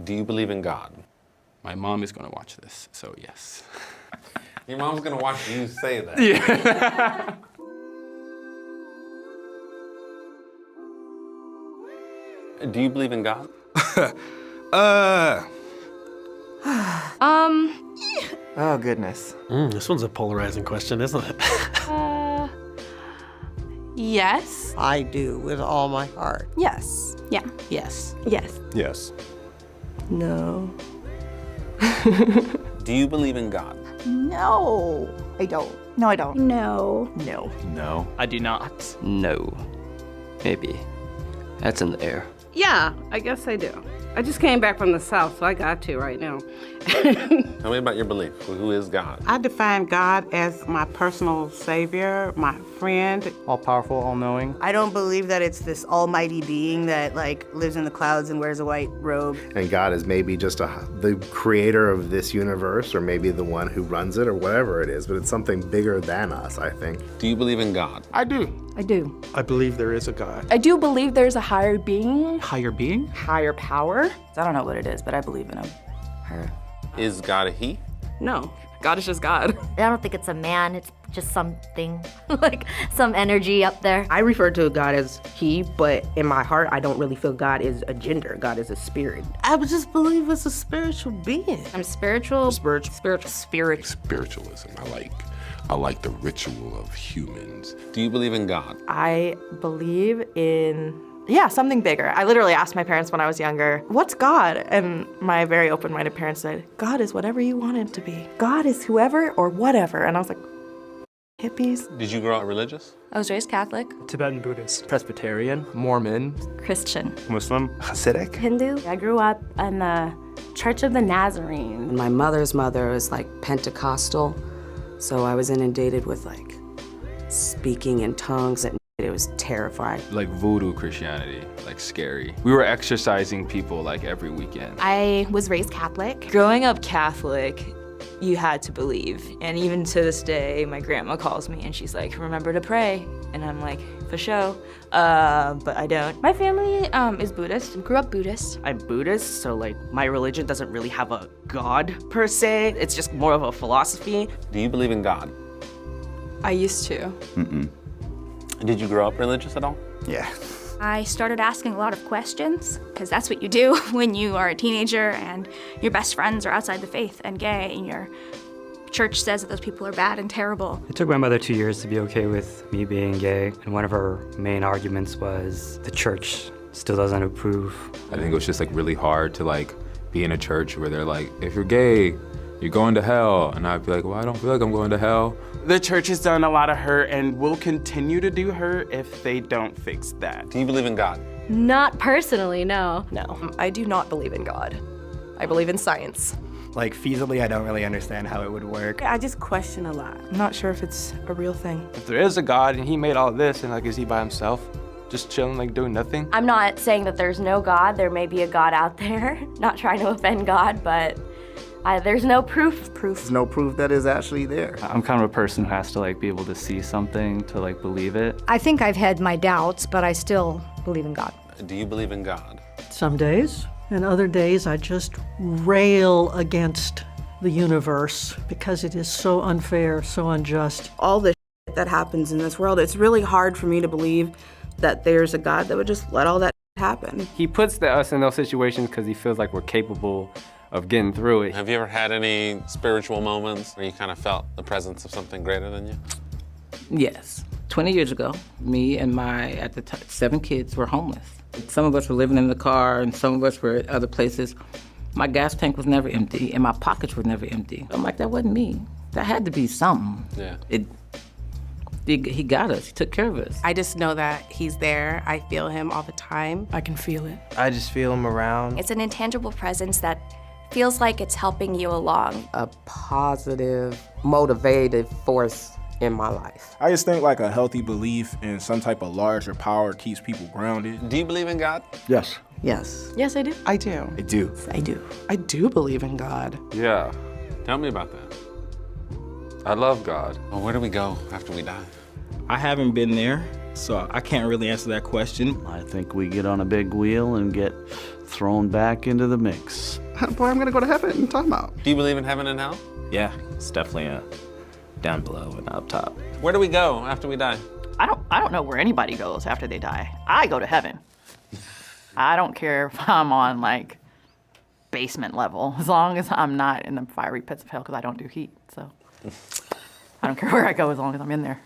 Do you believe in God? My mom is gonna watch this, so yes. Your mom's gonna watch you say that. Yeah. Do you believe in God? Oh, goodness. This one's a polarizing question, isn't it? Yes. I do with all my heart. Yes. Yeah. Yes. Yes. Yes. No. Do you believe in God? No. I don't. No, I don't. No. No. No. I do not. No. Maybe. That's in the air. Yeah, I guess I do. I just came back from the South, so I got to right now. Tell me about your belief. Who is God? I define God as my personal savior, my friend. All-powerful, all-knowing. I don't believe that it's this almighty being that lives in the clouds and wears a white robe. And God is maybe just the creator of this universe, or maybe the one who runs it, or whatever it is, but it's something bigger than us, I think. Do you believe in God? I do. I do. I believe there is a God. I do believe there's a higher being. Higher being? Higher power. I don't know what it is, but I believe in him. Her. Is God a he? No. God is just God. I don't think it's a man, it's just something, like some energy up there. I refer to God as he, but in my heart, I don't really feel God is a gender. God is a spirit. I would just believe it's a spiritual being. I'm spiritual. Spiritualism. I like the ritual of humans. Do you believe in God? I believe in, something bigger. I literally asked my parents when I was younger, what's God? And my very open-minded parents said, God is whatever you want him to be. God is whoever or whatever. And I was like, hippies? Did you grow up religious? I was raised Catholic. Tibetan Buddhist. Presbyterian. Mormon. Christian. Muslim. Hasidic. Hindu. I grew up in the Church of the Nazarene. My mother's mother was Pentecostal, so I was inundated with speaking in tongues and it was terrifying. Like voodoo Christianity, scary. We were exercising people every weekend. I was raised Catholic. Growing up Catholic, you had to believe. And even to this day, my grandma calls me and she's like, remember to pray. And I'm like, for sure, but I don't. My family is Buddhist. Grew up Buddhist. I'm Buddhist, so my religion doesn't really have a God per se. It's just more of a philosophy. Do you believe in God? I used to. Mm-mm. Did you grow up religious at all? Yeah. I started asking a lot of questions, because that's what you do when you are a teenager and your best friends are outside the faith and gay, and your church says that those people are bad and terrible. It took my mother 2 years to be okay with me being gay, and one of her main arguments was the church still doesn't approve. I think it was just really hard to be in a church where they're like, if you're gay, you're going to hell. And I'd be like, well, I don't feel like I'm going to hell. The church has done a lot of hurt and will continue to do hurt if they don't fix that. Do you believe in God? Not personally, no. No, I do not believe in God. I believe in science. Feasibly, I don't really understand how it would work. I just question a lot. I'm not sure if it's a real thing. If there is a God and he made all this, and is he by himself? Just chilling, doing nothing? I'm not saying that there's no God. There may be a God out there. Not trying to offend God, but there's no proof. There's no proof that is actually there. I'm kind of a person who has to be able to see something to believe it. I think I've had my doubts, but I still believe in God. Do you believe in God? Some days, and other days I just rail against the universe because it is so unfair, so unjust. All the that happens in this world, it's really hard for me to believe that there's a God that would just let all that happen. He puts us in those situations because he feels like we're capable of getting through it. Have you ever had any spiritual moments where you kind of felt the presence of something greater than you? Yes. 20 years ago, me and my, 7 kids were homeless. Some of us were living in the car and some of us were at other places. My gas tank was never empty and my pockets were never empty. I'm like, that wasn't me. That had to be something. Yeah. He got us, he took care of us. I just know that he's there. I feel him all the time. I can feel it. I just feel him around. It's an intangible presence that feels like it's helping you along. A positive, motivated force in my life. I just think a healthy belief in some type of larger power keeps people grounded. Do you believe in God? Yes. Yes. Yes, I do. I do. I do. I do. I do believe in God. Yeah, Tell me about that. I love God. Well, where do we go after we die? I haven't been there, so I can't really answer that question. I think we get on a big wheel and get thrown back into the mix. Boy, I'm gonna go to heaven. Talking about. Do you believe in heaven and hell? Yeah, it's definitely down below and up top. Where do we go after we die? I don't know where anybody goes after they die. I go to heaven. I don't care if I'm on like basement level, as long as I'm not in the fiery pits of hell, because I don't do heat. So I don't care where I go as long as I'm in there.